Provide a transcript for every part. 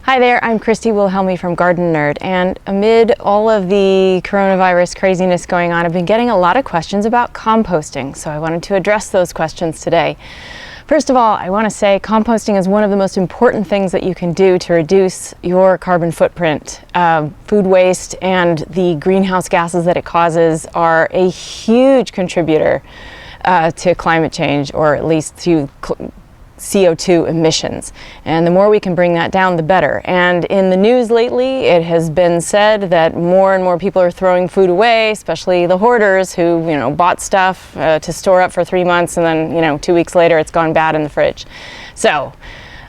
Hi there, I'm Christy Wilhelmi from Gardenerd, and amid all of the coronavirus craziness going on, I've been getting a lot of questions about composting, so I wanted to address those questions today. First of all, I want to say composting is one of the most important things that you can do to reduce your carbon footprint. Food waste and the greenhouse gases that it causes are a huge contributor to climate change, or at least to CO2 emissions, and the more we can bring that down, the better. And in the news lately, it has been said that more and more people are throwing food away, especially the hoarders who, bought stuff to store up for 3 months, and then, 2 weeks later it's gone bad in the fridge. So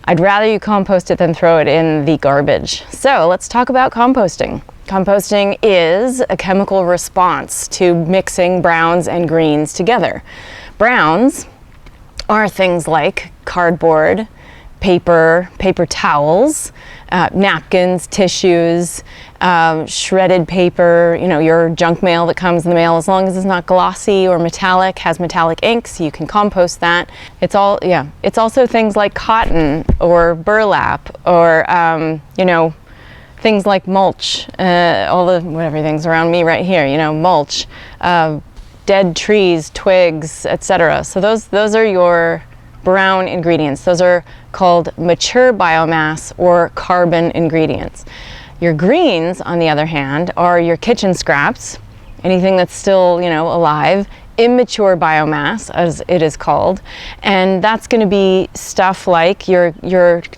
I'd rather you compost it than throw it in the garbage. So let's talk about composting. Composting is a chemical response to mixing browns and greens together. Browns are things like cardboard, paper towels, napkins, tissues, shredded paper, your junk mail that comes in the mail. As long as it's not glossy or metallic, has metallic inks, you can compost that. It's also things like cotton or burlap or, things like mulch, everything's around me right here, mulch, dead trees, twigs, etc. So those are your brown ingredients. Those are called mature biomass or carbon ingredients. Your greens, on the other hand, are your kitchen scraps, anything that's still, alive, immature biomass, as it is called, and that's going to be stuff like your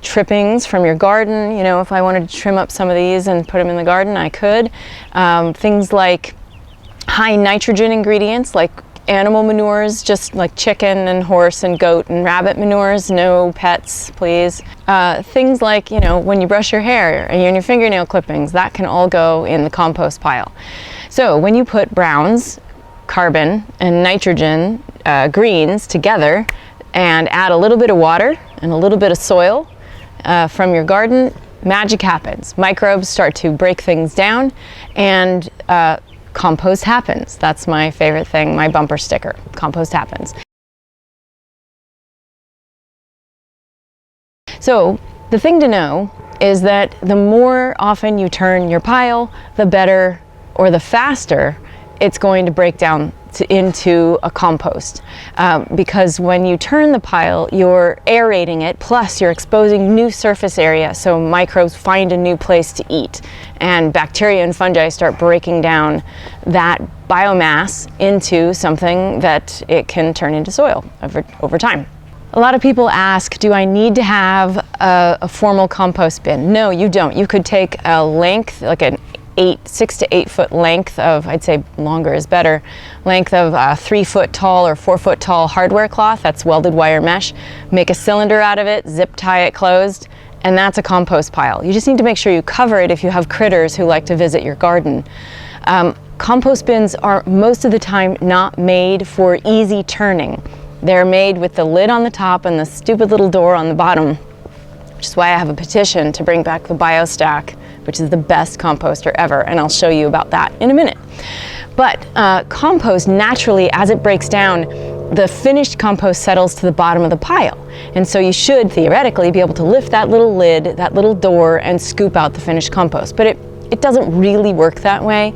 trippings from your garden. If I wanted to trim up some of these and put them in the garden, I could. Things like high nitrogen ingredients like animal manures, just like chicken and horse and goat and rabbit manures, no pets please. Things like, when you brush your hair and your fingernail clippings, that can all go in the compost pile. So when you put browns, carbon, and nitrogen greens together and add a little bit of water and a little bit of soil from your garden, magic happens. Microbes start to break things down, and compost happens. That's my favorite thing, my bumper sticker. Compost happens. So the thing to know is that the more often you turn your pile, the better or the faster it's going to break down into a compost. Because when you turn the pile, you're aerating it, plus you're exposing new surface area, so microbes find a new place to eat. And bacteria and fungi start breaking down that biomass into something that it can turn into soil over time. A lot of people ask, do I need to have a formal compost bin? No, you don't. You could take a length, like an 6 to 8 foot length of, I'd say longer is better, length of 3 foot tall or 4 foot tall hardware cloth, that's welded wire mesh, make a cylinder out of it, zip tie it closed, and that's a compost pile. You just need to make sure you cover it if you have critters who like to visit your garden. Compost bins are most of the time not made for easy turning. They're made with the lid on the top and the stupid little door on the bottom, which is why I have a petition to bring back the BioStack, which is the best composter ever, and I'll show you about that in a minute. But compost, naturally, as it breaks down, the finished compost settles to the bottom of the pile. And so you should, theoretically, be able to lift that little lid, that little door, and scoop out the finished compost. But it doesn't really work that way.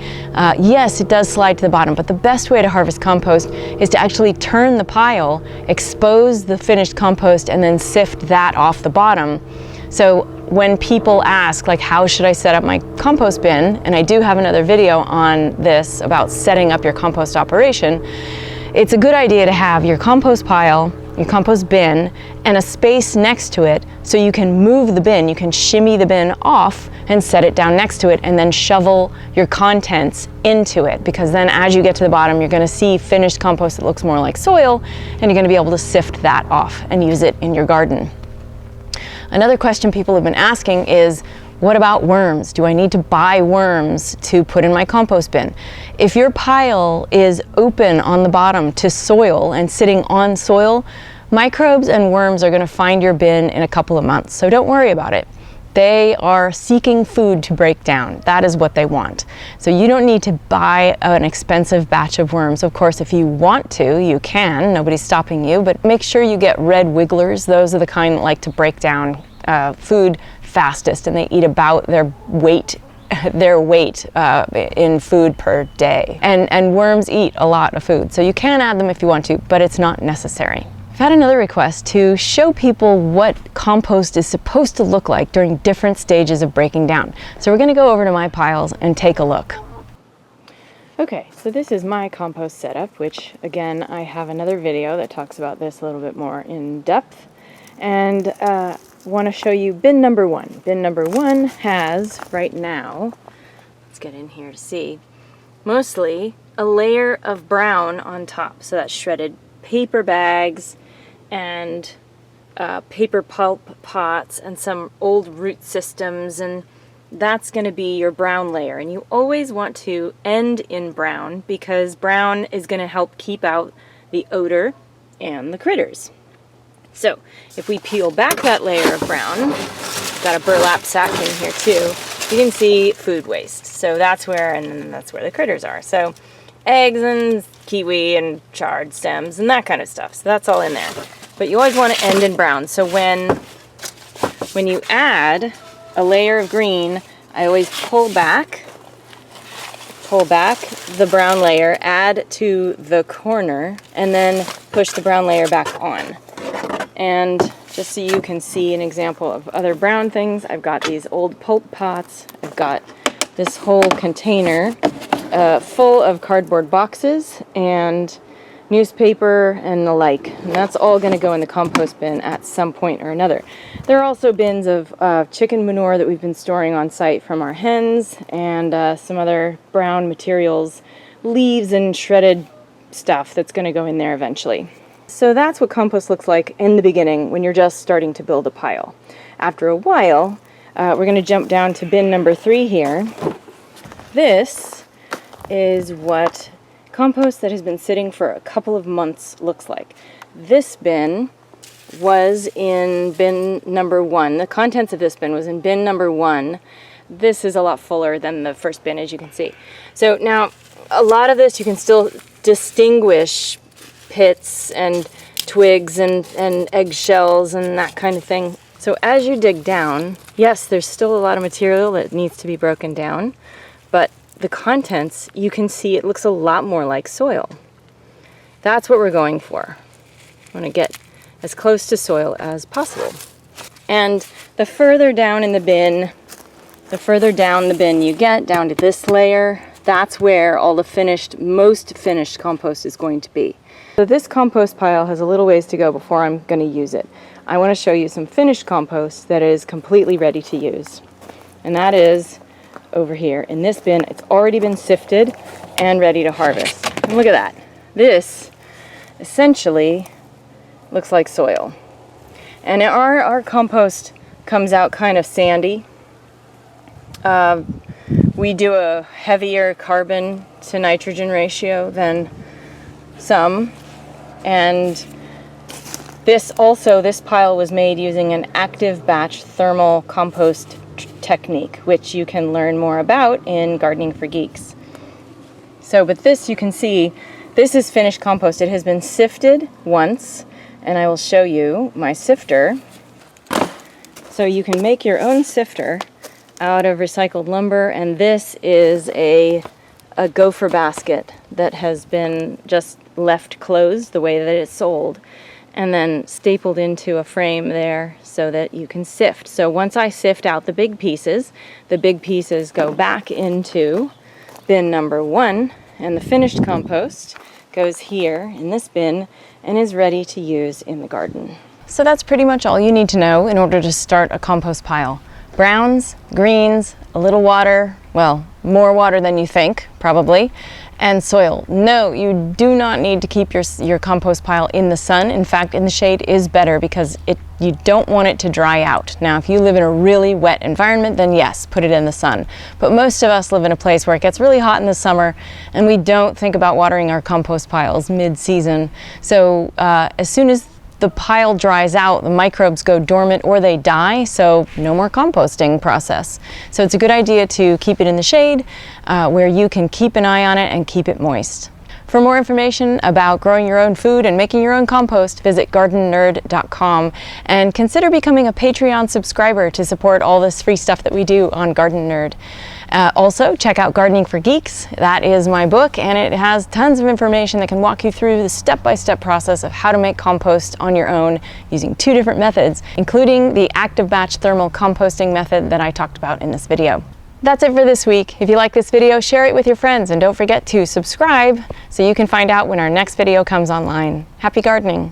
Yes, it does slide to the bottom, but the best way to harvest compost is to actually turn the pile, expose the finished compost, and then sift that off the bottom. So when people ask, like, how should I set up my compost bin, and I do have another video on this about setting up your compost operation, it's a good idea to have your compost pile, your compost bin, and a space next to it so you can move the bin, you can shimmy the bin off and set it down next to it, and then shovel your contents into it, because then as you get to the bottom, you're going to see finished compost that looks more like soil, and you're going to be able to sift that off and use it in your garden. Another question people have been asking is, what about worms? Do I need to buy worms to put in my compost bin? If your pile is open on the bottom to soil and sitting on soil, microbes and worms are going to find your bin in a couple of months, so don't worry about it. They are seeking food to break down. That is what they want. So you don't need to buy an expensive batch of worms. Of course, if you want to, you can. Nobody's stopping you, but make sure you get red wigglers. Those are the kind that like to break down food fastest, and they eat about their weight in food per day. And worms eat a lot of food, so you can add them if you want to, but it's not necessary. I've had another request to show people what compost is supposed to look like during different stages of breaking down. So we're going to go over to my piles and take a look. Okay, so this is my compost setup, which again, I have another video that talks about this a little bit more in depth. And want to show you bin number one. Bin number one has, right now, let's get in here to see, mostly a layer of brown on top. So that's shredded paper bags and paper pulp pots and some old root systems, and that's going to be your brown layer. And you always want to end in brown because brown is going to help keep out the odor and the critters. So if we peel back that layer of brown, got a burlap sack in here too, you can see food waste. So that's where, and then that's where the critters are. So eggs and kiwi and charred stems and that kind of stuff. So that's all in there. But you always want to end in brown. So when you add a layer of green, I always pull back the brown layer, add to the corner, and then push the brown layer back on. And just so you can see an example of other brown things, I've got these old pulp pots. I've got this whole container full of cardboard boxes and newspaper and the like. And that's all going to go in the compost bin at some point or another. There are also bins of chicken manure that we've been storing on site from our hens, and some other brown materials, leaves and shredded stuff that's going to go in there eventually. So that's what compost looks like in the beginning when you're just starting to build a pile. After a while, we're going to jump down to bin number 3 here. This is what compost that has been sitting for a couple of months looks like. This bin was in bin number 1. The contents of this bin was in bin number 1. This is a lot fuller than the first bin, as you can see. So now, a lot of this you can still distinguish pits and twigs and eggshells and that kind of thing. So as you dig down, yes, there's still a lot of material that needs to be broken down, but the contents, you can see it looks a lot more like soil. That's what we're going for. I want to get as close to soil as possible. And the further down in the bin, the further down the bin you get, down to this layer, that's where all the most finished compost is going to be. So this compost pile has a little ways to go before I'm going to use it. I want to show you some finished compost that is completely ready to use. And that is over here in this bin. It's already been sifted and ready to harvest. And look at that. This essentially looks like soil. And our compost comes out kind of sandy. We do a heavier carbon to nitrogen ratio than some. And this pile was made using an active batch thermal compost technique, which you can learn more about in Gardening for Geeks. So, but this, you can see, this is finished compost. It has been sifted once, and I will show you my sifter. So you can make your own sifter out of recycled lumber, and this is a gopher basket that has been just left closed the way that it's sold, and then stapled into a frame there so that you can sift. So once I sift out the big pieces go back into bin number 1, and the finished compost goes here in this bin and is ready to use in the garden. So that's pretty much all you need to know in order to start a compost pile. Browns, greens, a little water, well, more water than you think, probably, and soil. No, you do not need to keep your compost pile in the sun. In fact, in the shade is better because you don't want it to dry out. Now, if you live in a really wet environment, then yes, put it in the sun. But most of us live in a place where it gets really hot in the summer, and we don't think about watering our compost piles mid-season. So as soon as the pile dries out, the microbes go dormant or they die, so no more composting process. So it's a good idea to keep it in the shade where you can keep an eye on it and keep it moist. For more information about growing your own food and making your own compost, visit gardenerd.com and consider becoming a Patreon subscriber to support all this free stuff that we do on Gardenerd. Also, check out Gardening for Geeks. That is my book, and it has tons of information that can walk you through the step-by-step process of how to make compost on your own using 2 different methods, including the active batch thermal composting method that I talked about in this video. That's it for this week. If you like this video, share it with your friends, and don't forget to subscribe so you can find out when our next video comes online. Happy gardening!